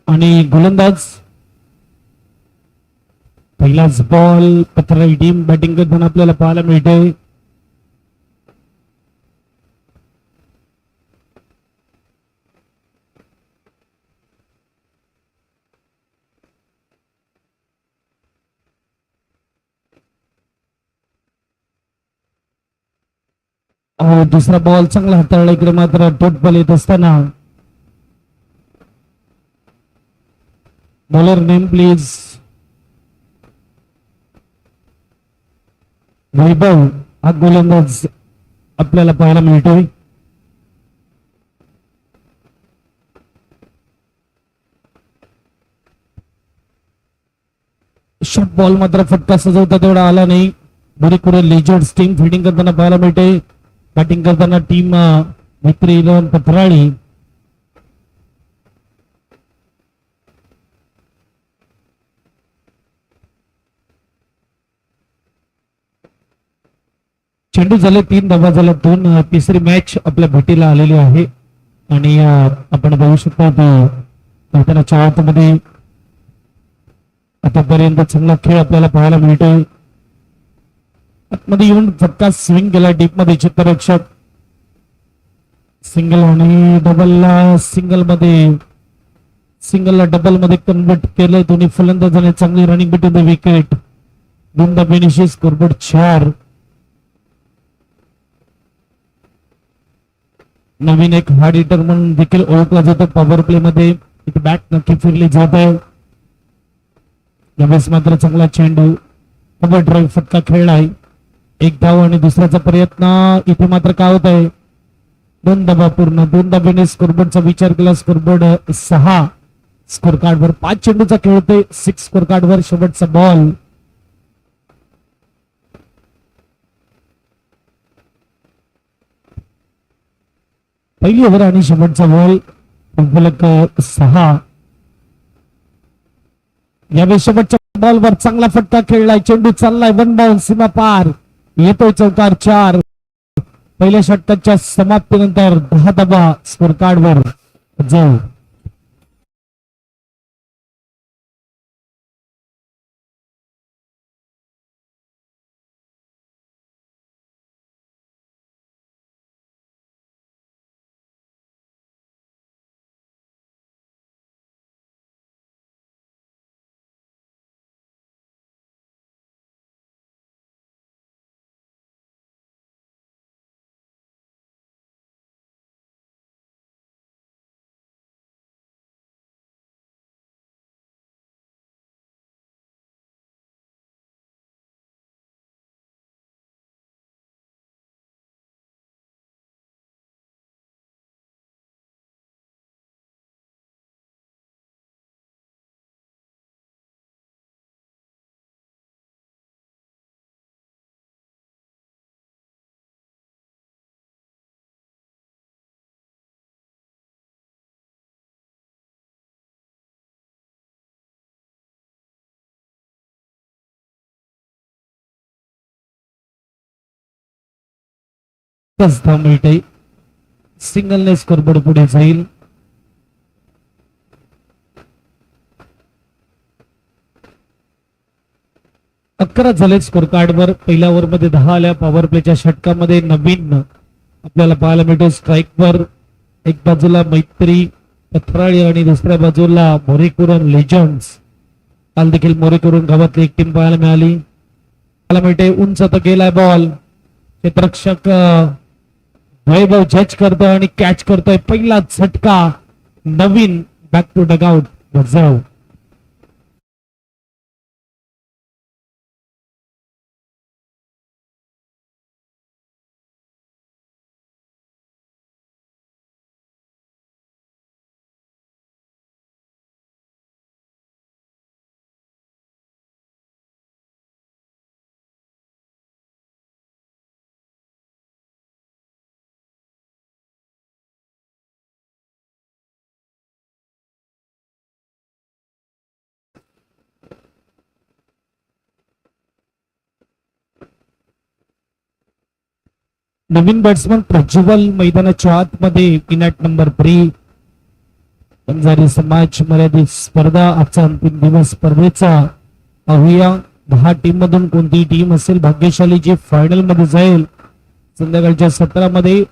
आणि गोलंदाज पहिलाच बॉल पथराई टीम बॅटिंग करताना आपल्याला पाहायला मिळते. दुसरा बॉल चांगला हाताळला इकडे मात्र डॉट बॉल येत असताना बॉलर नेम प्लीज. वैभव हा गोलंदाज आपल्याला पाहायला मिळतोय. शॉर्ट बॉल मात्र फटका सजवता तेवढा आला नाही. बरीकडे लेजर्स टीम फिल्डिंग करताना पाहायला मिळते. बॅटिंग करताना टीम मैत्री 11 पथराळी. चेंडू झाले 3 धावा झाल्या 2. तिसरी मॅच आपल्या भेटीला आलेली आहे आणि आपण बघू शकता मैदानाच्या आतमध्ये आतापर्यंत चांगला खेळ आपल्याला पाहायला मिळतोय. आतमध्ये येऊन फटका स्विंग केला डीप मध्ये चित्तरक्षक. सिंगल आणि डबलला सिंगलला डबल मध्ये कन्वर्ट केलंय. दोन्ही फलंदाजाने चांगली रनिंग बिटवीन द विकेट. 2 धाब्यानिशी स्कोरबोर्ड 4. नवीन एक हार्ड हिटर म्हणून देखील ओळखला जातो पॉवर प्ले मध्ये. इथे बॅट नक्की फिरली जात आहे. यावेळेस मात्र चांगला चेंडू कव्हर ड्राईव्ह फटका खेळलाय. 1 धाव आणि दुसऱ्याचा प्रयत्न. इथे मात्र काय होत आहे 2 धाबा पूर्ण. 2 धाब्याने स्कोरबोर्डचा विचार केला. स्कोरबोर्ड 6 स्कोर कार्डवर. 5 चेंडूचा खेळ होतोय 6 स्कोर कार्डवर. शेवटचा बॉल. पहिली ओव्हर आणि शेवटचा बॉल. फलक 6. यावेळी शेवटच्या बॉलवर चांगला फटका खेळलाय. चेंडू चाललाय 1 बाउन्स सीमा पार. येतोय चौकार 4. पहिल्या षटकाच्या समाप्तीनंतर 10 धाबा स्कोर कार्डवर जाऊ. मिळते. सिंगलने स्कोरबोर्ड पुढे जाईल. अकरा झाले स्कोर कार्डवर. पहिल्या ओव्हर मध्ये 10 आल्या. पॉवर प्लेच्या षटकामध्ये नवीन आपल्याला पाहायला मिळते. स्ट्राईकवर एक बाजूला मैत्री पथराळी आणि दुसऱ्या बाजूला मोरेकुरण लेजंड्स. काल देखील मोरेकुरण गावातली एक टीम पाहायला मिळाली. पाहायला मिळते उंच तर गेलाय बॉल. क्षेत्ररक्षक वैभव जज करतोय आणि कॅच करतोय. पहिला झटका. नवीन बॅक टू डगआउट बजाव. नवीन बॅट्समन प्रज्वल मैदानाच्या आतमध्ये पिनॅट नंबर 3. बंजारी समाज मर्यादित स्पर्धा आजचा अंतिम दिवस स्पर्धेचा पाहूया. 10 टीम मधून कोणती टीम असेल भाग्यशाली जी फायनल मध्ये जाईल. संध्याकाळच्या सत्रामध्ये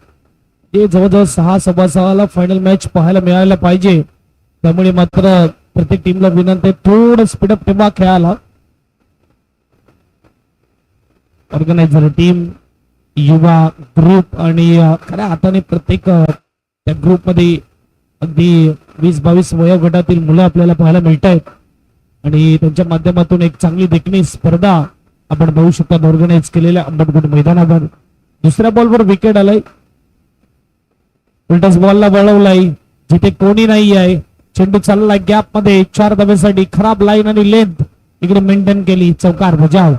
ते जवळजवळ 6:15 फायनल मॅच पाहायला मिळायला पाहिजे. त्यामुळे मात्र प्रत्येक टीमला विनंती थोडं स्पीडअप ठेवा खेळायला. ऑर्गनायझर टीम युवा ग्रुप आणि खऱ्या हाताने प्रत्येक त्या ग्रुपमध्ये अगदी 20-22 वयोगटातील मुलं आपल्याला पाहायला मिळत आहेत आणि त्यांच्या माध्यमातून एक चांगली देखणी स्पर्धा आपण पाहू शकता ऑर्गनाईज केलेल्या अंबटगुट मैदानावर. दुसऱ्या बॉलवर विकेट आलाय. उलटच बॉलला वळवलाय जिथे कोणी नाही आहे. चेंडू चाललाय गॅप मध्ये 4 धाब्यासाठी. खराब लाईन आणि लेंथ इकडे मेंटेन केली. चौकार बजाव.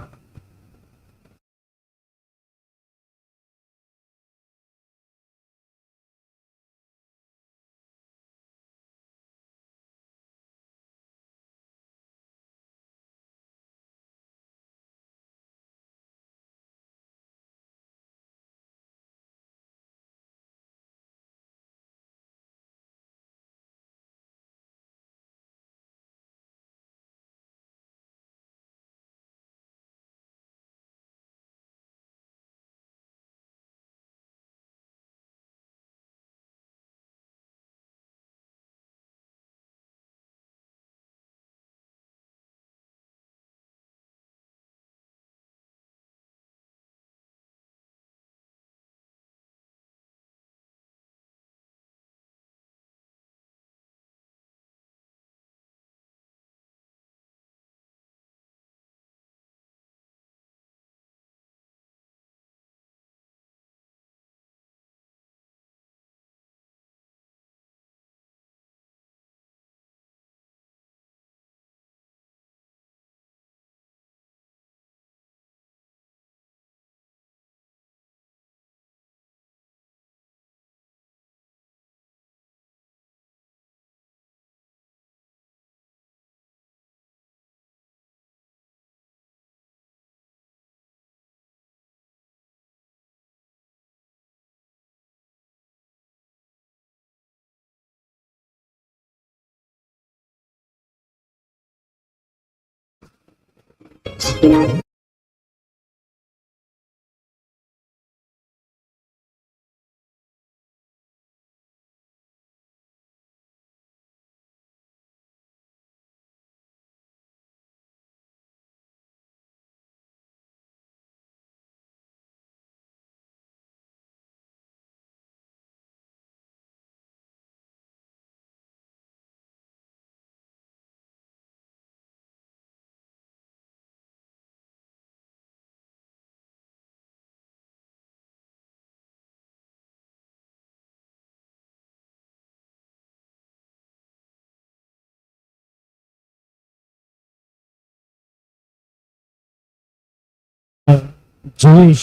जयेश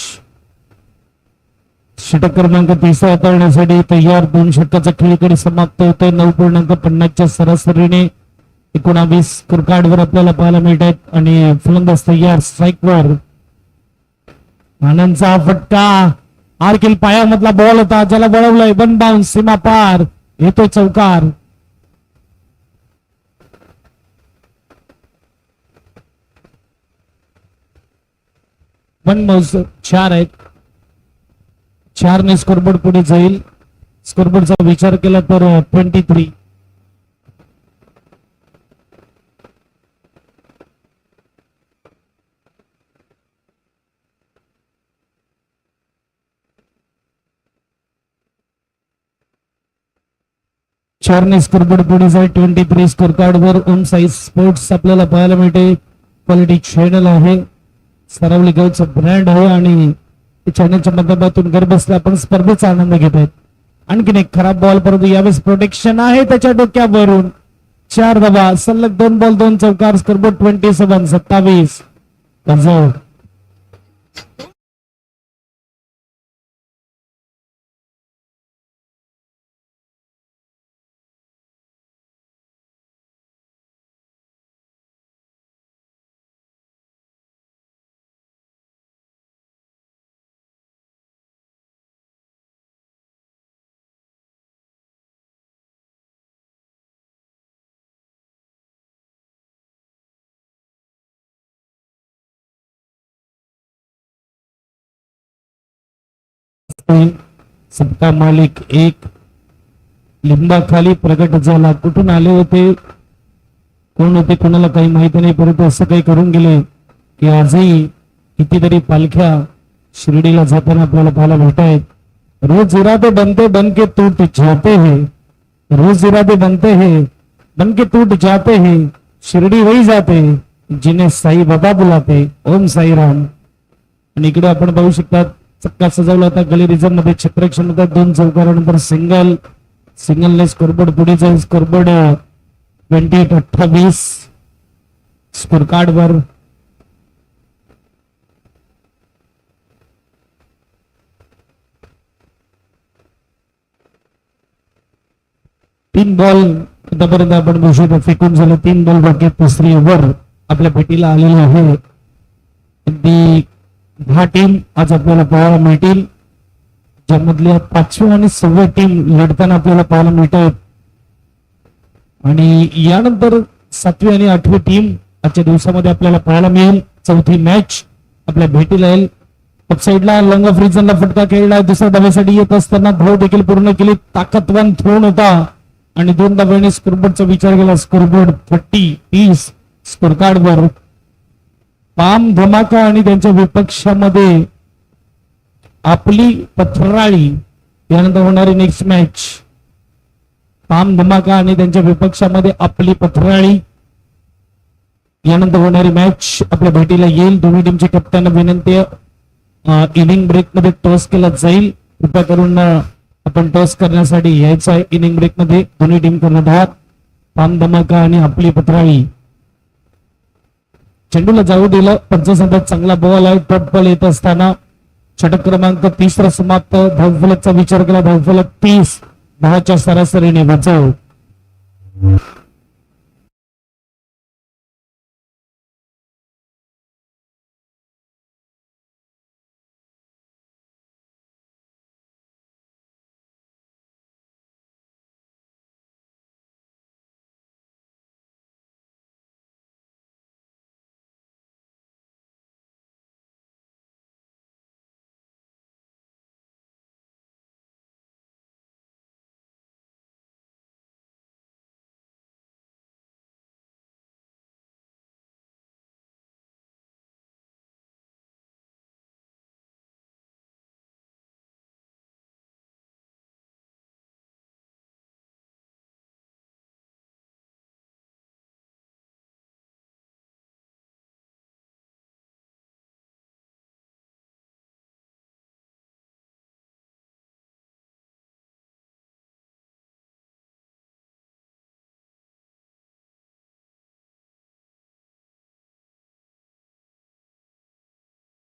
षटक क्रमांक 30 हाताळण्यासाठी तयार. 2 षटकाचा खेळीकडे समाप्त होतोय. 9.50च्या सरासरीने 19 स्कोरकार्डवर आपल्याला पाहायला मिळत आहेत आणि फलंदाज तयार स्ट्राईकवर. आनंदचा फटका आरकेल पायामधला बॉल होता ज्याला वळवलंय. वन बाउन्स सीमा पार येतोय चौकार. वन बाउन्स 4 आहेत. 4ने स्कोरबोर्ड पुढे जाईल. स्कोरबोर्डचा विचार केला तर 23. चारने स्कोरबोर्ड पुढे जाईल. 23 स्कोर कार्ड वर ओम साई स्पोर्ट्स आपल्याला पाहायला मिळते. क्वालिटी चॅनल आहे. सरावली गावचं ब्रँड आहे आणि चॅनलच्या माध्यमातून घर बसल्या आपण स्पर्धेचा आनंद घेत आहेत. आणखीन एक खराब बॉल परंतु यावेळेस प्रोटेक्शन आहे त्याच्या डोक्यावरून. 4 धावा सलग 2 बॉल 2 चौकार. स्कोरबोर्ड 27. सबका मालिक एक. लिंबाखाली प्रगट झाला. कुठून आले होते, कोण होते, कोणाला काही माहिती नाही, परंतु असं काही करून गेले की आजही कितीतरी पालख्या शिर्डीला जाताना आपल्याला पाहायला भेट आहेत. रोज इरादे बनते बनके टूट जाते हैं, रोज इरादे बनते हैं बनके टूट जाते हैं, शिर्डी वही जाते जिन्हें साई बाबा बुलाते. ओम साईराम. आणि इकडे आपण पाहू शकता चक्का सजवला होता गली रिझर्व मध्ये. क्षेत्रक्षमता 2 चौकारानंतर सिंगलने स्कोरबोर्ड पुढे जाईल. स्कोरबोर्ड 28-28 स्कोर कार्ड वर तीन बॉल आतापर्यंत आपण बघू शकतो फेकून झाले. 3 बॉल बाकी. तिसरी ओव्हर आपल्या भेटीला आलेली आहे. अगदी 10 टीम आज आपल्याला पाहायला मिळतील, ज्यामधल्या 5वी आणि 6वी टीम लढताना आपल्याला पाहायला मिळतात. आणि यानंतर 7वी आणि 8वी टीम आजच्या दिवसामध्ये आपल्याला पाहायला मिळेल. 4थी मॅच आपल्या भेटीला येईल. साईडला लॉंग ऑफ रिजनला फटका खेळला. दुसऱ्या धावेसाठी येत असताना धाव देखील पूर्ण केली. ताकदवान थ्रोन होता आणि 2 धावांनी स्कोरबोर्डचा विचार केला. स्कोरबोर्ड 30-30 स्कोर कार्ड वर. पाम धमाका आणि त्यांच्या विपक्षामध्ये आपली पथराळी. यानंतर होणारी नेक्स्ट मॅच पाम धमाका आणि त्यांच्या विपक्षामध्ये आपली पथराळी. यानंतर होणारी मॅच आपल्या भेटीला येईल. दोन्ही टीमचे कप्तान विनंती इनिंग ब्रेक मध्ये टॉस केला जाईल. कृपया करून आपण टॉस करण्यासाठी यायचं आहे. इनिंग ब्रेक मध्ये दोन्ही टीम करणार आहात. पाम धमाका आणि आपली पथराळी. चेंडूला जाऊ दिलं. पंचसंघात चांगला बॉल आहे. टॉप बॉल येत असताना षटक क्रमांक 30 समाप्त. धावफलकचा विचार केला. धावफलक 30. 10च्या सरासरीने बचाव.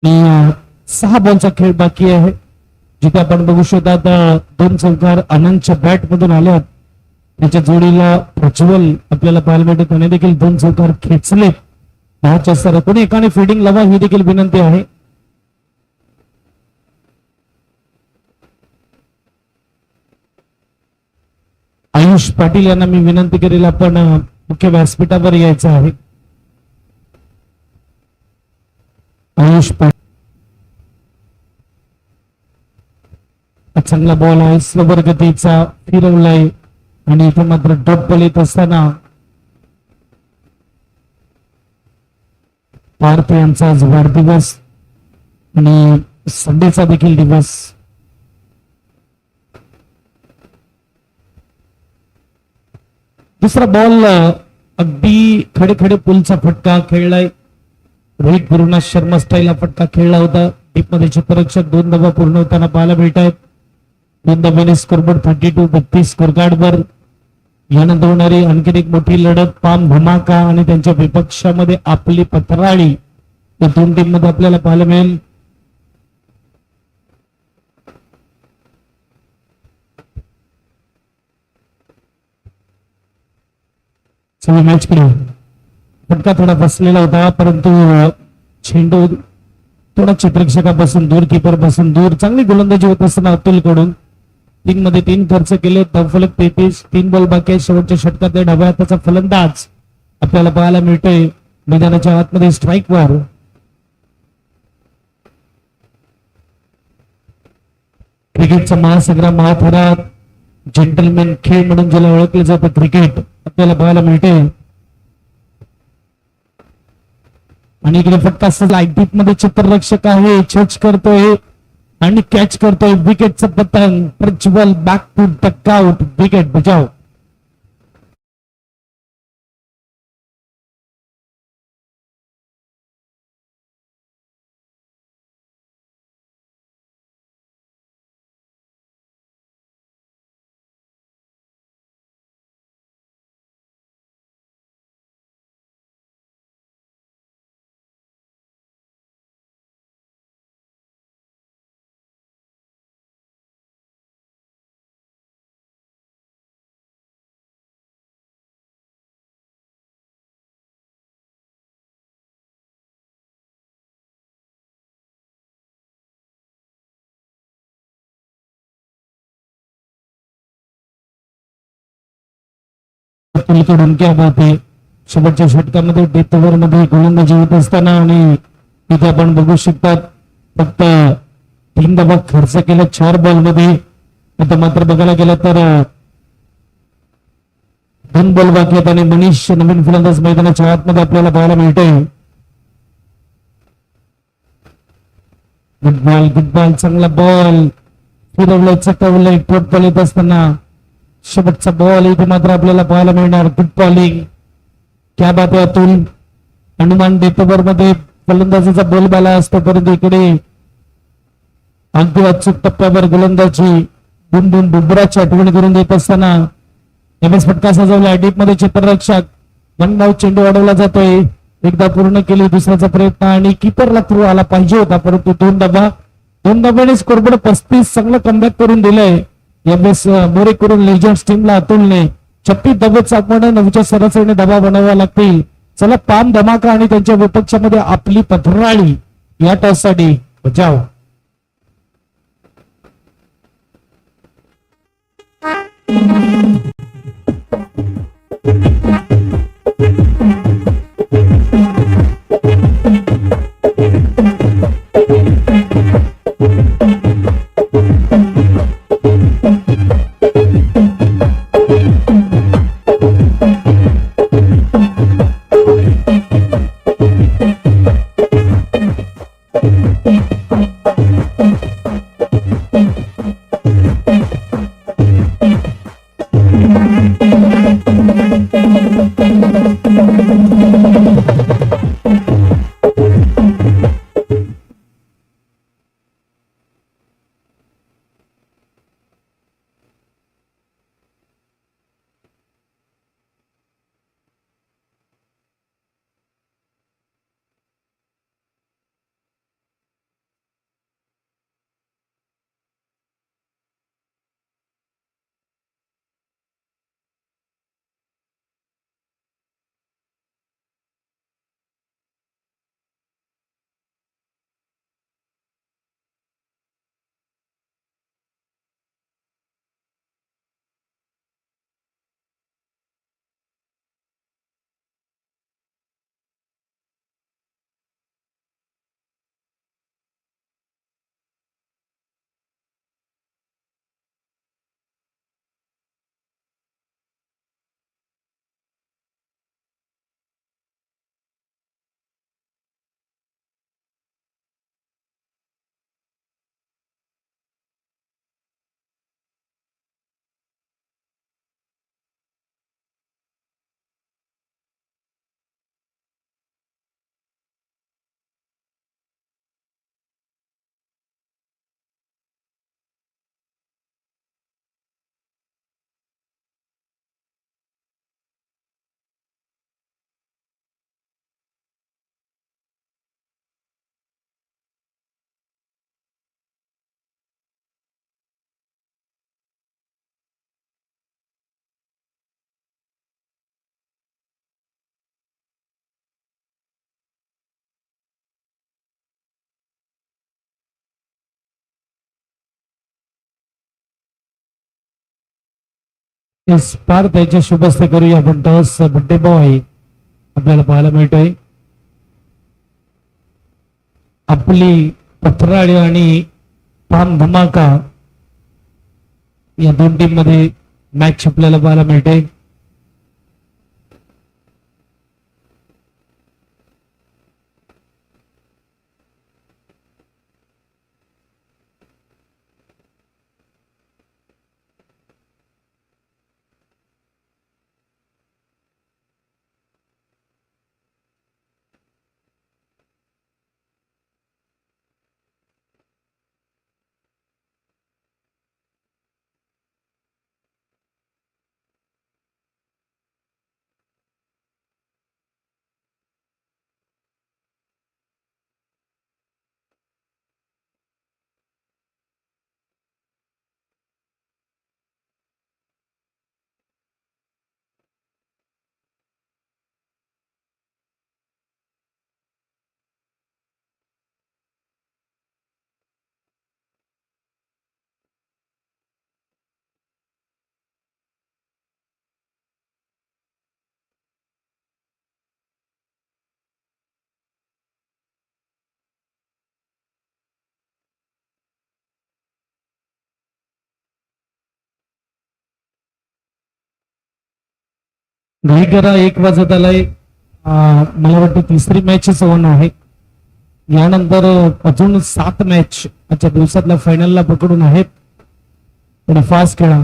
आणि 6 बॉलचा खेळ बाकी आहे, जिथे आपण बघू शकतात 2 चौकार आनंदच्या बॅट मधून आल्यात. त्याच्या जोडीला प्रज्वल आपल्याला पाहायला मिळते. त्याने देखील 2 चौकार खेचले. 10च्या सर कोणी एकाने फिल्डिंग लावा ही देखील विनंती आहे. आयुष पाटील यांना मी विनंती करेल आपण मुख्य व्यासपीठावर यायचं आहे. आयुष पाटील चांगला बॉल आहे. स्लोवर गतीचा फिरवलाय आणि इथे मात्र डॉट बॉल येत असताना पार्थ यांचा आज वाढदिवस आणि संडेचा देखील दिवस. दुसरा बॉल अगदी खडे खडे पुलचा फटका खेळलाय. रोहित गुरुनाथ शर्मा स्टाईल हा फटका खेळला होता. डीप मध्ये क्षेत्ररक्षक 2 धावा पूर्ण होताना पाहायला मिळत आहेत. 2 धाब्याने स्कोरबोर्ड 32-32 स्कोर कार्ड वर. यानंतर होणारी आणखी एक मोठी लढत पाम धमाका आणि त्यांच्या विपक्षामध्ये आपली पथराळी या 2 टीम मध्ये आपल्याला पाहायला मिळेल. मॅच कडे फटका थोडा बसलेला होता, परंतु चेंडू थोडा क्षेत्ररक्षकापासून दूर, कीपर पासून दूर. चांगली गोलंदाजी होत असताना अतुल कडून 3 मध्ये 3 खर्च केले. धावफलक 33. 3 बॉल बाकी आहे. शेवटच्या षटकात डाव्या हाताचा फलंदाज आपल्याला पाहायला मिळतोय मैदानाच्या आतमध्ये स्ट्राईक वर. क्रिकेटचा महासंग्राम महाथरात जेंटलमॅन खेळ म्हणून ज्याला ओळखले जातं क्रिकेट आपल्याला पाहायला मिळते. आणि इकडे फटका लाईट मध्ये चित्ररक्षक आहे, छच करतोय आणि कॅच करतोय. विकेटचं पतंग Prajwal back to dugout, wicket बचाव. कडून क्या बात आहे. शेवटच्या षटकामध्ये डेथ ओव्हर मध्ये गोलंदाजी होत असताना आणि तिथे आपण बघू शकतात फक्त 3 धावा खर्च केल्या 4 बॉल मध्ये. आता मात्र बघायला गेलं तर 2 बॉल बाकी आहेत आणि मनीष नवीन फलंदाज मैदानाच्या आतमध्ये आपल्याला पाहायला मिळते. गुड बॉल चांगला बॉल फिरवलंय चकवलंय टोटबॉल येत असताना शेवटचा बॉल इथे मात्र आपल्याला पाहायला मिळणार. गुड बॉलिंग क्या बात आहे अतुल. हनुमान डेथ ओव्हर मध्ये फलंदाजीचा बोलबाला असतो परंतु इकडे अगदी अचूक टप्प्यावर गोलंदाजी बुनबुन बुमराची आठवण करून देत असताना एमएस फटका सजवला डीप मध्ये चित्ररक्षक. 1 धाव चेंडू अडवला जातोय. एकदा पूर्ण केली दुसऱ्याचा प्रयत्न आणि किपरला थ्रू आला पाहिजे होता परंतु 2 धाब्याने स्कोरबोर्ड 35 चांगलं कमबॅक करून दिलंय. एमएस मोरे करून लेजंड्स टीमला अतुलने 36 धाबे चाकवणे 9च्या सरासरीने धाबा बनवाव्या लागतील. चला पाम धमाका आणि त्यांच्या विपक्षामध्ये आपली पथराळी या टॉससाठी बचाव. पार त्याच्या शुभस्ते करूया आपण टॉस बड्डे बॉय आपल्याला पाहायला मिळतोय. आपली पथराळी आणि पाम धमाका या दोन टीम मध्ये मॅच आपल्याला पाहायला मिळते. घाई करा, 1 वाजत आलाय. मला वाटतं तिसरी मॅच सवन आहे. यानंतर अजून 7 मॅच आजच्या दिवसातल्या फायनलला पकडून आहेत. थोडा फास्ट खेळा.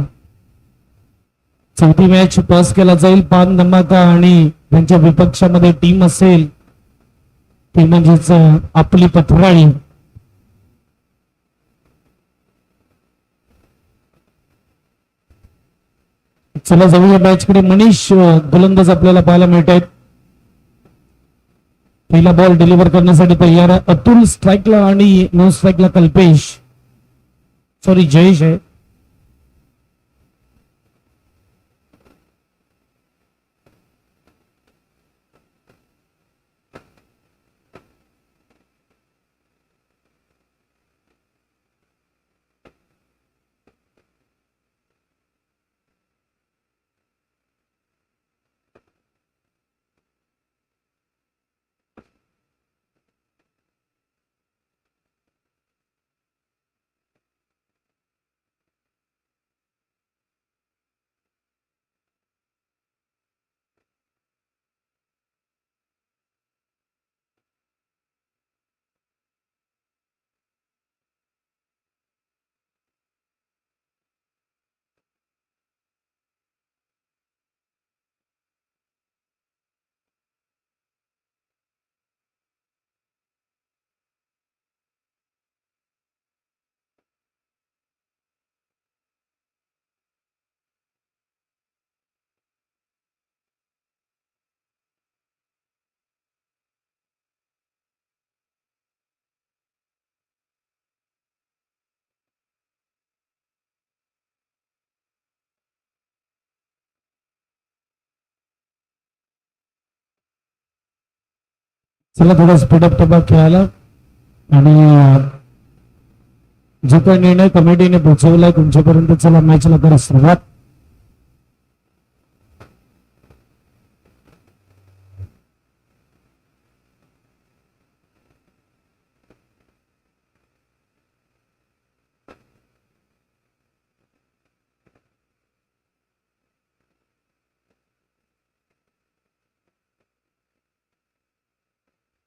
चौथी मॅच टॉस केला जाईल. पान धमाका आणि त्यांच्या विपक्षामध्ये टीम असेल ती म्हणजेच आपली पथराळी. चला जाऊया मॅच कडे. मनीष गोलंदाज आपल्याला पाहायला मिळत आहेत. पहिला बॉल डिलिव्हर करण्यासाठी तयार आहे. अतुल स्ट्राईकला आणि नो स्ट्राईकला कल्पेश, सॉरी जयेश आहे. चला थोडा स्पीडअप टबा खेळायला. आणि जो काही निर्णय कमिटीने पोहोचवलाय तुमच्यापर्यंत, चला मॅचला करा सुरुवात.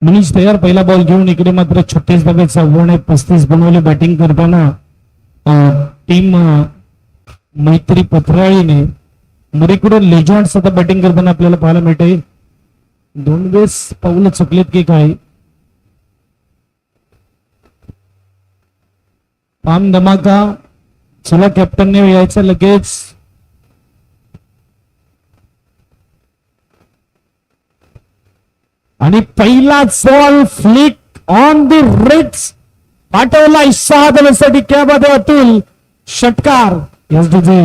मनीष तयार. पहिला बॉल घेऊन इकडे मात्र 36 धावे 34 बनवले बॅटिंग करताना टीम मैत्री पथराळीने. मुरीकडून लेजॉन्ड्स आता बॅटिंग करताना आपल्याला पाहायला मिळते. 2 वेळेस पाऊल चुकलेत की काय. पाम धमाका. चला कॅप्टनने यायचं लगेच. आणि पहिलाच ball flick on the reds पाठवला 6 धावेसाठी. क्या बात आहे अतुल. षटकार. एसडीजी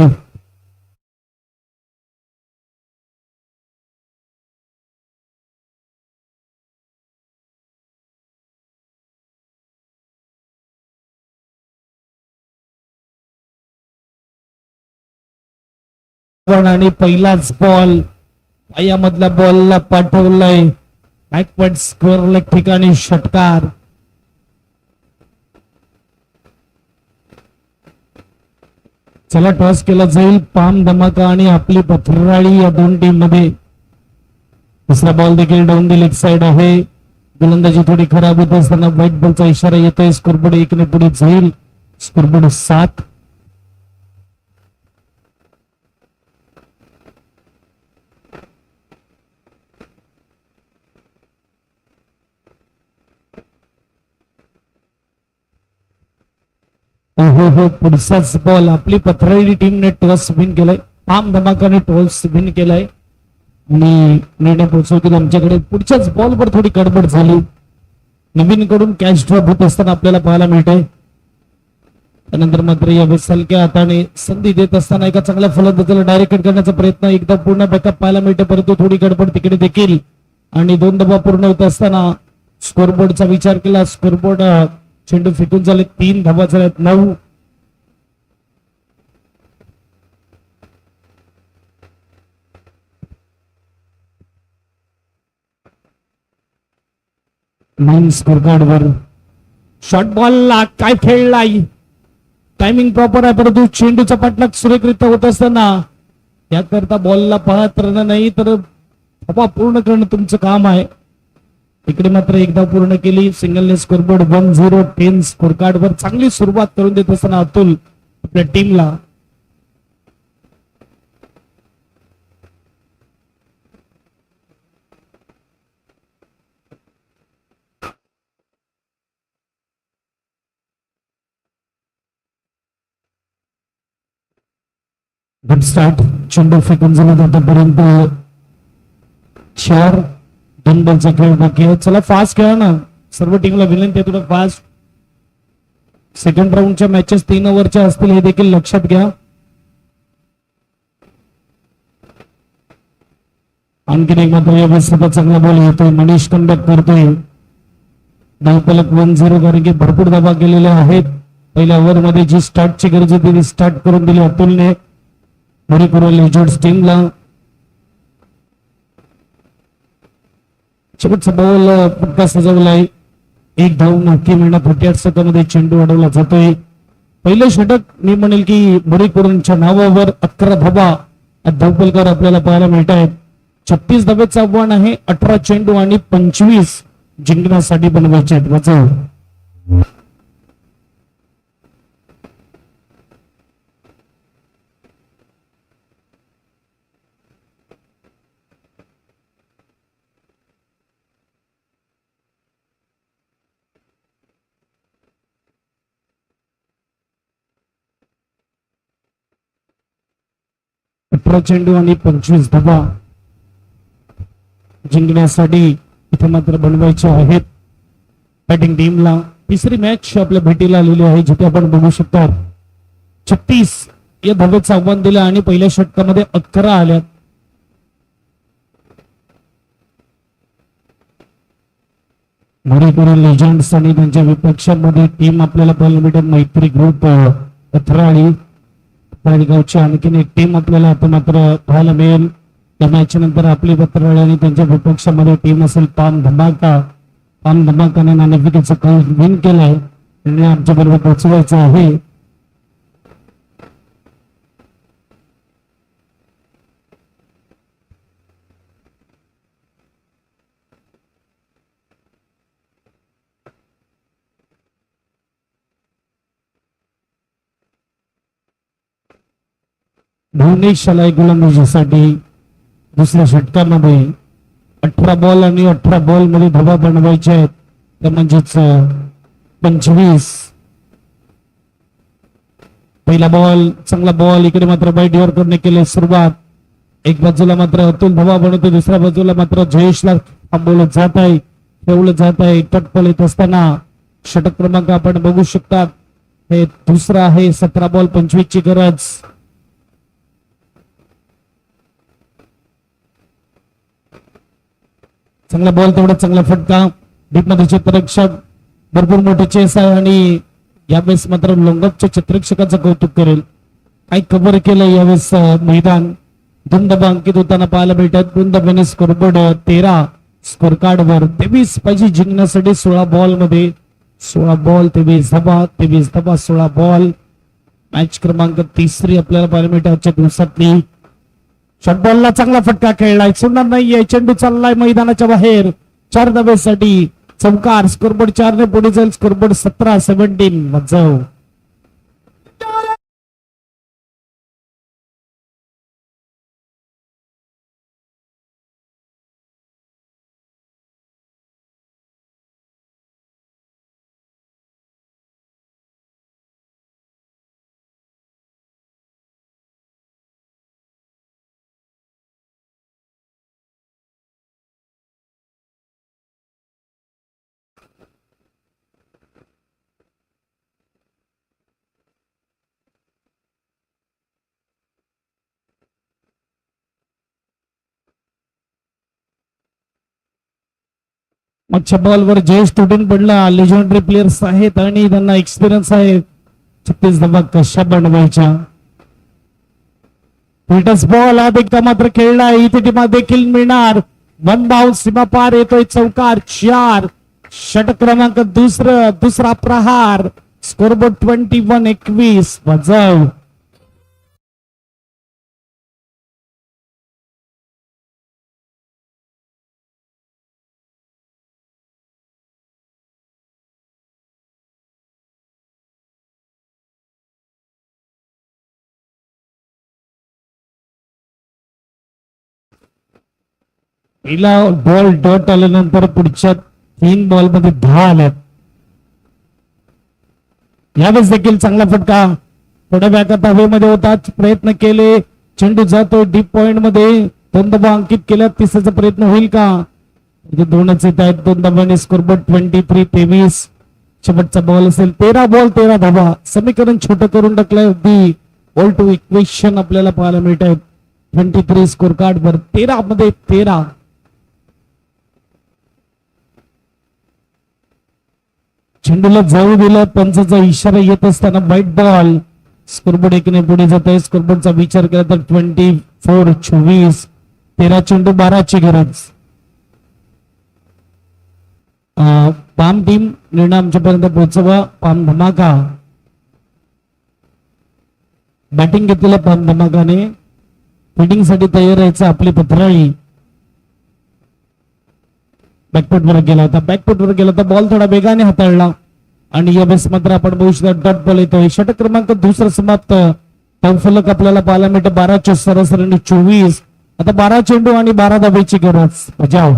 आणि पहिलाच बॉल पायामधल्या बॉलला पाठवलाय बॅकवर्ड स्क्वेअर लेग ठिकाणी. षटकार. चला टॉस केला जाईल पाम धमाका आणि आपली पथराळी या दोन टीम मध्ये. दुसरा बॉल देखील डाऊन द लेग साइड आहे. गोलंदाजी थोडी खराब होत असताना व्हाईट बॉलचा इशारा येतोय. स्कोरबोर्ड 1 ने पुढे जाईल. स्कोरबोर्ड 7. हो पुढचाच बॉल आपली पथराळी टीमने टॉस विन केलाय. पाम धमाकाने टॉस विन केलाय आणि निर्णय पोहोचवतील आमच्याकडे. पुढच्याच बॉलवर थोडी गडबड झाली. नवीन कडून कॅच ड्रॉप होत असताना आपल्याला पाहायला मिळते. त्यानंतर मात्र यावेळेस हलक्या हाताने संधी देत असताना एका चांगल्या फलंदाजाला डायरेक्ट करण्याचा प्रयत्न. एकदा पूर्ण बॅकअप पाहायला मिळते परंतु थोडी गडबड तिकडे देखील आणि 2 धावा पूर्ण होत असताना स्कोरबोर्डचा विचार केला. स्कोरबोर्ड चेंडू फेकून झाले 3 धावा झाल्यात 9. स्कोर कार्डवर शॉर्ट बॉलला काय खेळलाय. टायमिंग प्रॉपर आहे परंतु चेंडूचा पाठलाग सुरेखरित्या होत असताना याकरता बॉलला पाहत राहणं नाही तर हवा पूर्ण करणं तुमचं काम आहे. इकडे मात्र एकदा पूर्ण केली. सिंगलने स्कोरबोर्ड 1-0 स्कोर कार्डवर चांगली सुरुवात करून देत असताना अतुल आपल्या टीमला. Good start. चेंडू फेकून झाला आतापर्यंत 4. 2 बॉलचा खेळ बाकी आहे. चला फास्ट खेळा ना. सर्व टीमला विनंती आहे थोडं फास्ट. सेकंड राऊंडच्या मॅचेस 3 ओव्हरच्या असतील हे देखील लक्षात घ्या. आणखीन एक मात्र यावेळेस चांगला बॉल येतोय. मनीष कमबॅक करतोय. धावफलक 1-0 कारण की भरपूर धावा गेलेल्या आहेत. पहिल्या ओव्हर मध्ये जी स्टार्टची गरज होती ती स्टार्ट करून दिली अतुलने मणिपूर लेजर्स टीमला. शेवटचा बॉल पक्का सजवलाय. 1 धाव नक्की मिळणार. 38 सेकंदामध्ये चेंडू अडवला जातोय. पहिले षटक मी म्हणेल की मणिपूरच्या नावावर 11 धावा धावफलकावर आपल्याला पाहायला मिळत आहेत. 36 धावेचं आव्हान आहे. 18 चेंडू आणि 25 जिंकण्यासाठी बनवायचे आहेत. वाचव चेंडू आणि 25 धावा जिंकण्यासाठी इथे मात्र बनवायचे आहेत बॅटिंग टीमला. तिसरी मॅच आपल्या भेटीला आलेली आहे जिथे आपण बघू शकता 36 या धावेचं आव्हान दिलं आणि पहिल्या षटकामध्ये 11 आल्यात. मणिपुरी लेजंड्स आणि त्यांच्या विपक्षांमध्ये टीम आपल्याला पाहायला मिळते. मैत्री ग्रुप पथराळी गावची आणखीन एक टीम आपल्याला आता मात्र पाहायला मिळेल. त्या मॅच नंतर आपली पथराळी आणि त्यांच्या विपक्षामध्ये टीम असेल पाम धमाका. पाम धमाकाने नाणेफेकीचा कौल विन केलाय आणि आमच्या बरोबर पोहोचवायचं आहे. भुवनेश शलाई गोलंदाजीसाठी दुसऱ्या षटकामध्ये 18 बॉल आणि 18 बॉल मध्ये धावा बनवायच्या आहेत. त्या म्हणजेच 25. पहिला बॉल चांगला बॉल. इकडे मात्र बाईट यॉर्करने केली सुरुवात. एक बाजूला मात्र अतुल धावा बनवतो. दुसऱ्या बाजूला मात्र जयेशला थांबवलं जात आहे. ठेवलं जात आहे. कटपल येत असताना षटक क्रमांक आपण बघू शकता. हे दुसरा आहे. 17 बॉल 25 ची गरज. चांगला बॉल तेवढा चांगला फटका. डीप मध्ये चित्ररक्षक भरपूर मोठे चेस आहे आणि यावेळेस मात्र लोंगपच्या चित्ररक्षकाचं कौतुक करेल. काय कव्हर केलं यावेळेस मैदान. 2 धावा अंकित होताना पाहायला मिळतात. 2 धाब्याने स्कोरबोर्ड 13 स्कोर कार्डवर. 23 पाहिजे जिंकण्यासाठी. 16 बॉल मध्ये 16 बॉल 23 धाबा. 23 धाबा 16 बॉल. मॅच क्रमांक 3 आपल्याला पाहायला मिळते आजच्या दिवसातली. शॉटबॉलला चांगला फटका खेळलाय, सोडणार नाहीये, चेंडू चाललाय मैदानाच्या बाहेर 4 धाब्यासाठी. चौकार, स्कोरबोर्ड 4 ने पुढे जाईल, स्कोरबोर्ड 17-17 वाजव. मागच्या बॉलवर जे स्टुडंट पडला, लेजेंडरी प्लेयर्स आहेत आणि त्यांना एक्सपिरियन्स आहे 36 धावा कशा बनवायच्या. पिटस बॉल अधिक मात्र खेळला, इथे टीमा देखील मिळणार. 1 धाव, सीमा पार येतोय, चौकार 4. षटक क्रमांक दुसरा प्रहार, स्कोरबोर्ड 21-21 वाजव. पहिला बॉल डॉट आल्यानंतर पुढच्या 3 बॉल मध्ये 10 आल्यात. यावेळेस देखील चांगला फटका, थोड्या बॅकात हवेमध्ये होता, प्रयत्न केले, चेंडू जातो डीप पॉइंट मध्ये. 2 धावा अंकित केल्या, तिसऱ्याचा प्रयत्न होईल का? दोनच येत आहेत, 2 धावांनी स्कोरबोर्ड 23-23. शेवटचा बॉल असेल, 13 बॉल 13 धावा. समीकरण छोटं करून टाकलंय अगदी. ऑल टू इक्वेशन आपल्याला पाहायला मिळत आहेत 23 स्कोर कार्ड वर, 13 मध्ये 13. चेंडूला जाऊ दिला, पंचाचा इशारा येत असताना वाईट बॉल. स्कोरबोर्ड 1 ने पुढे जात आहे. स्कोरबोर्डचा विचार केला तर 24-24. 13 चेंडू 12ची गरज. पाम टीम निर्णय आमच्यापर्यंत पोहोचवा. पाम धमाका बॅटिंग घेतलेल्या पाम धमाकाने फिल्डिंग साठी तयार राहायचं. आपली पथराळी बॅकफुट वर गेला होता, बॉल थोडा वेगाने हाताळला आणि या बेस मात्र आपण बघू शकता डॉट बॉल येतोय. षटक क्रमांक दुसरा समाप्त. फलक आपल्याला पाहायला मिळतं 12 सरासरी 24. आता 12 चेंडू आणि 12 धाब्याची गरज. बजाव.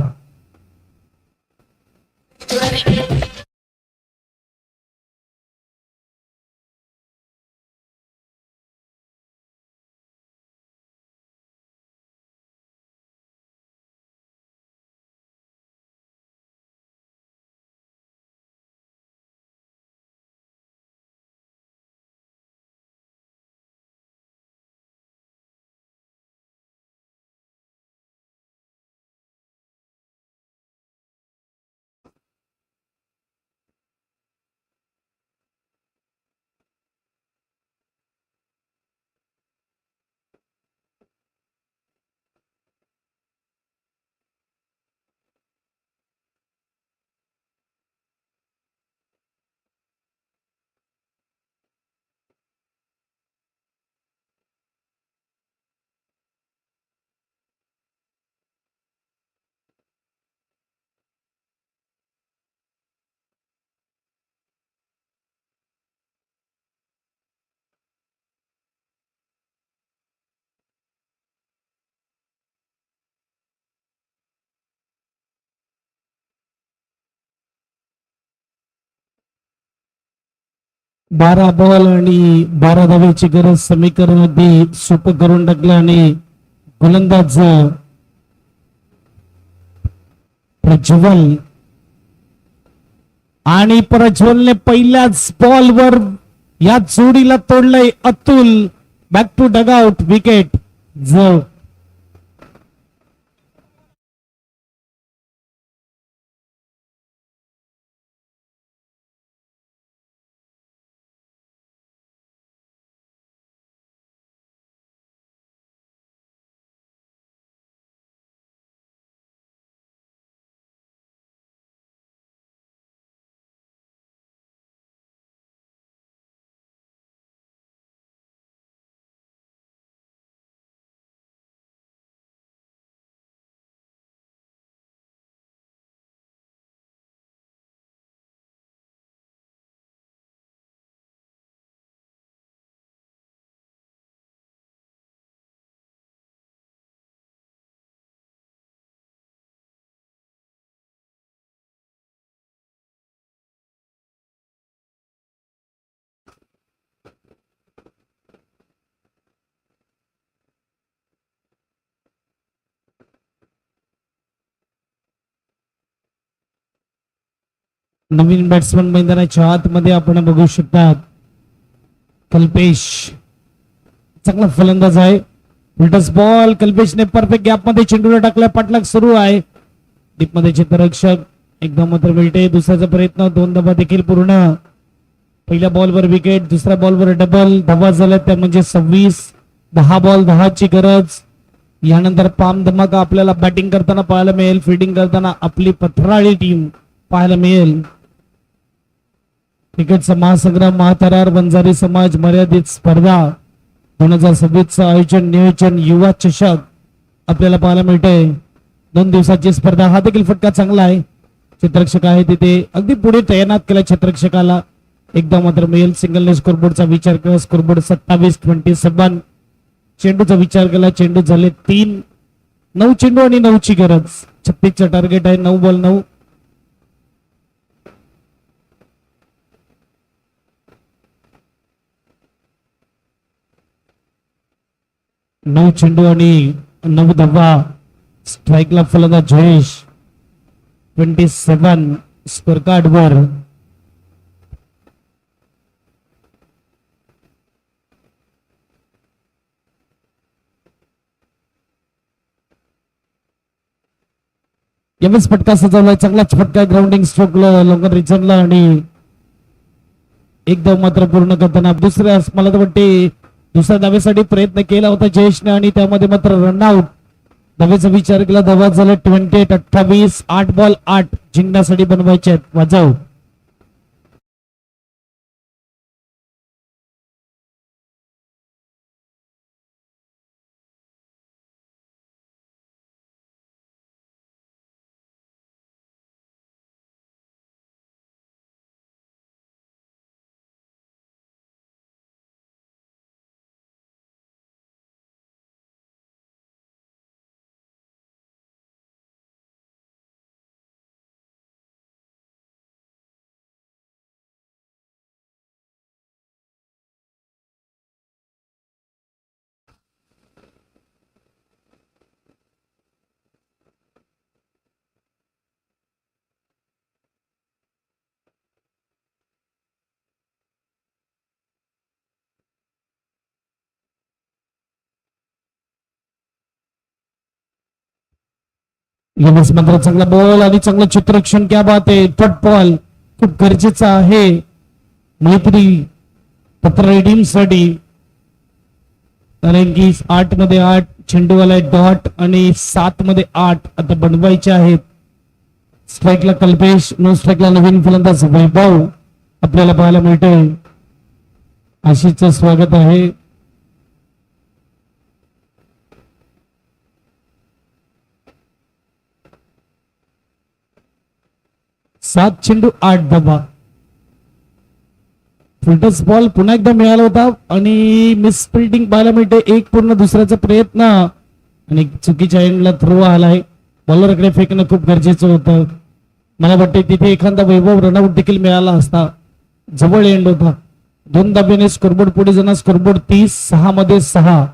बारा बॉल आणि 12 धाब्याची गरज. समीकरण अगदी सोपं करून टाकलं आणि गोलंदाज प्रज्वल आणि प्रज्वलने पहिल्याच बॉलवर या जोडीला तोडलंय. Atul back to dugout, wicket. नवीन बॅट्समन मैदानाच्या आतमध्ये आपण बघू शकतात. कल्पेश चांगला फलंदाज आहे. उलटस बॉल कल्पेशने परफेक्ट गॅप मध्ये चेंडूला टाकला. पाठलाग सुरू आहे. डीप मध्ये क्षेत्ररक्षक एकदा मात्र मिळते. दुसऱ्याचा प्रयत्न 2 धावा देखील पूर्ण. पहिल्या बॉलवर विकेट, दुसऱ्या बॉलवर डबल. धावा झाल्या त्या म्हणजे 26. 10 बॉल 10 ची गरज. यानंतर पाम धमाका आपल्याला बॅटिंग करताना पाहायला मिळेल. फिल्डिंग करताना आपली पथराळी टीम पाहायला मिळेल. क्रिकेटचा महासंग्राम महाथरार वंजारी समाज मर्यादित स्पर्धा 2026 आयोजन नियोजन युवा चषक आपल्याला पाहायला मिळतंय. 2 दिवसाची स्पर्धा. हा देखील फटका चांगला आहे. क्षेत्ररक्षक आहे तिथे अगदी पुढे तैनात केला क्षेत्ररक्षकाला. एकदा मात्र मिळेल. सिंगलने स्कोरबोर्डचा विचार केला. स्कोरबोर्ड 27-27. चेंडूचा विचार केला. चेंडू झाले 3. 9 चेंडू आणि 9 ची गरज. 36चं टार्गेट आहे. 9 बॉल 9. नऊ चेंडू आणि 9 धावा. स्ट्राईकला फलंदाज जयेश. 27 स्कोर कार्ड वर. यावेळेस फटका सजवलाय. चांगलाच फटका ग्राउंडिंग स्ट्रोकला लॉंगर रिचनला आणि एकदम मात्र पूर्ण करताना दुसऱ्या मला तर वाटते दुसऱ्या धावेसाठी प्रयत्न केला होता जयेशने आणि त्यामध्ये मात्र रनआउट. धावेचा विचार केला. धावा झाला 28. 8 बॉल 8 जिंकण्यासाठी बनवायचे आहेत. वाजव. यावेळेस मात्र चांगला बॉल आणि चांगलं चित्ररक्षण. क्या बात आहे. फट बॉल खूप गरजेचा आहे मैत्री पत्र टीम साठी. कारण की 8 मध्ये 8 चेंडूवाला डॉट आणि 7 मध्ये 8 आता बनवायचे आहेत. स्ट्राईकला कल्पेश. नो स्ट्राईकला नवीन फलंदाज वैभव आपल्याला पाहायला मिळतोय. आशिषचं स्वागत आहे. 7 चेंडू 8 धावा. फुलटस बॉल पुन्हा एकदा मिळाला होता आणि मिस फिल्डिंग पाहायला मिळते. एक पूर्ण दुसऱ्याचा प्रयत्न आणि चुकीच्या एंडला थ्रो आलाय. बॉलरकडे फेकणं खूप गरजेचं होतं. मला वाटते तिथे एखादा वैभव रनआउट देखील मिळाला असता. जवळ एंड होता. 2 धाब्याने स्कोरबोर्ड पुढे जाणार. स्कोरबोर्ड 30. 6 मध्ये 6.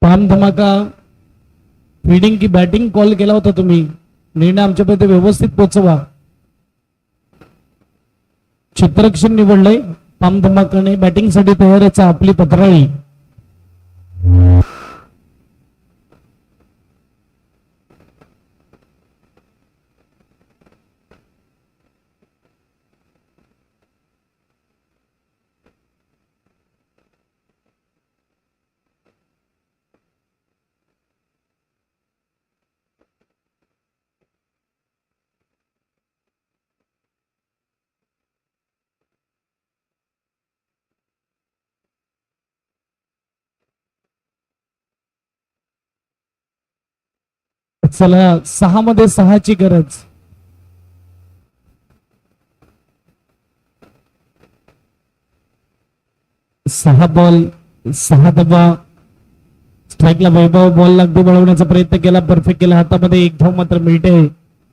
पाम धमाका फिल्डिंग की बॅटिंग कॉल केला होता तुम्ही. निर्णय आमच्यापर्यंत व्यवस्थित पोहोचवा. क्षेत्ररक्षण निवडलंय. पाम धमाकाने बॅटिंग साठी तयार आपली पथराळी. चला 6 मध्ये 6 ची गरज. सहा बॉल 6 धावा. स्ट्राईकला वैभव बॉल अगदी वळवण्याचा प्रयत्न केला. परफेक्ट केला. हातामध्ये एक धाव मात्र मिळते.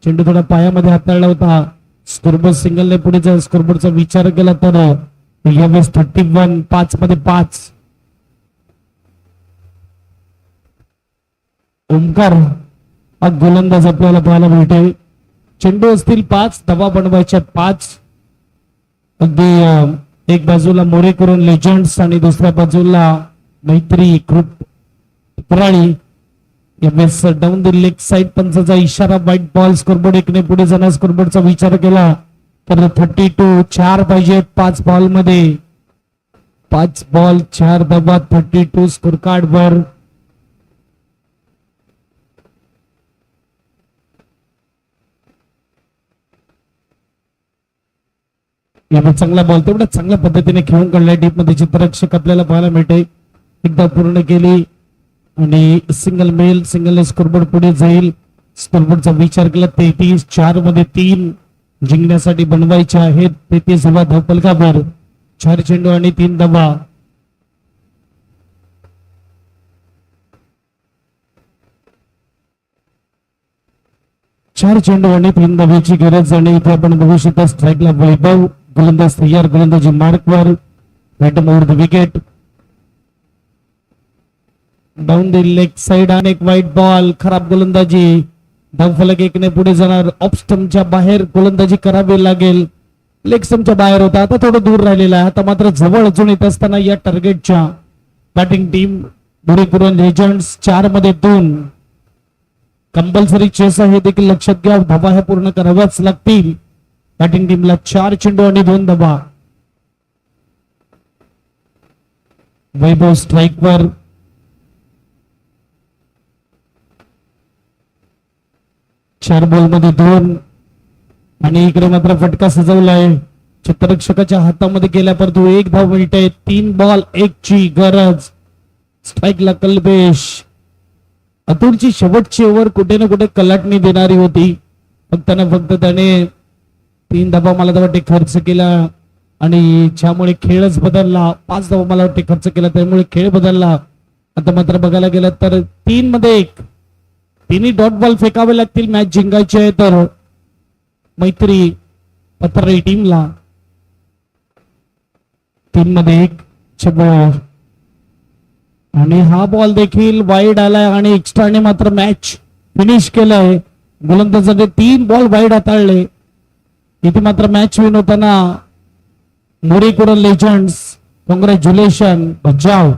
चेंडू थोडा पायामध्ये हाताळला होता. स्कोरबोर्ड सिंगलने पुढे जर स्कोरबोर्डचा विचार केला तर यावेळेस 31 5 मध्ये 5. ओमकार हा गोलंदाज आपल्याला पाहायला मिळते. चेंडू असतील 5, धावा बनवायच्या 5. अगदी एक बाजूला मोरे करून लेजंड्स आणि दुसऱ्या बाजूला मैत्री ग्रुप पराळी. यावेळेस डाऊन द लेग साइड पंचाचा इशारा. White ball. स्कोरबोर्ड 1 ने पुढे जाणार. स्कोरबोर्डचा विचार केला तर 32 4 पाहिजे 5 बॉल मध्ये. 5 बॉल 4 धावा. 32 स्कोर कार्ड वर. यावेळी चांगला बॉल तेवढा चांगल्या पद्धतीने खेळून काढलाय. डीप मध्ये चित्ररक्षक आपल्याला पाहायला मिळते. एकदा पूर्ण केली आणि सिंगल मेल. सिंगल स्कोरबोर्ड पुढे जाईल. स्कोरबोर्डचा विचार केला 33 4 मध्ये 3 जिंकण्यासाठी बनवायचे आहेत. 33 धावा धावफलकावर. 4 चेंडू आणि 3 धावा. चार चेंडू आणि 3 धावेची गरज. आणि इथे आपण बघू शकता स्ट्राईकला वैभव. गोलंदाज तयार. गोलंदाजी मार्कवर. रॅटम over the wicket. Down the leg side आणि एक व्हाईट बॉल. खराब गोलंदाजी. धावफलक 1 ने पुढे जाणार. ऑफ स्टंपच्या बाहेर गोलंदाजी करावी लागेल. लेग स्टंपच्या बाहेर होता. आता थोडं दूर राहिलेला आहे. आता मात्र जवळ अजून येत असताना या टार्गेटच्या बॅटिंग टीम बुरीपुरम लेजंड्स 4 मध्ये 2. कंपल्सरी चेस आहे देखील लक्षात घ्या. धावा ह्या पूर्ण कराव्याच लागतील. बॅटिंग टीमला 4 चेंडू आणि 2 धावा. वैभव स्ट्राईकवर. चार बॉल मध्ये 2. आणि इकडे मात्र फटका सजवलाय. चित्ररक्षकाच्या हातामध्ये गेल्या परंतु 1 धाव मिळते. 3 बॉल 1 ची गरज. स्ट्राईकला कल्पेश. अतुलची शेवटची ओव्हर कुठे ना कुठे कलाटणी देणारी होती. फक्त त्याने 3 धावा मला वाटते खर्च केला आणि ज्यामुळे खेळच बदलला. 5 धावा मला वाटते खर्च केला त्यामुळे खेळ बदलला. आता मात्र बघायला गेलं तर 3 मध्ये 1. 3 डॉट बॉल फेकावे लागतील मॅच जिंकायची आहे तर मैत्री पत्राळी टीमला. 3 मध्ये 1 चेंडू आणि हा बॉल देखील वाईड आलाय आणि एक्स्ट्राने मात्र मॅच फिनिश केलंय. गोलंदाजाने 3 बॉल वाईड हाताळले. इथे मात्र मॅच विन होताना मोरेकुरण लेजंड्स. कॉंग्रॅच्युलेशन. बजाव.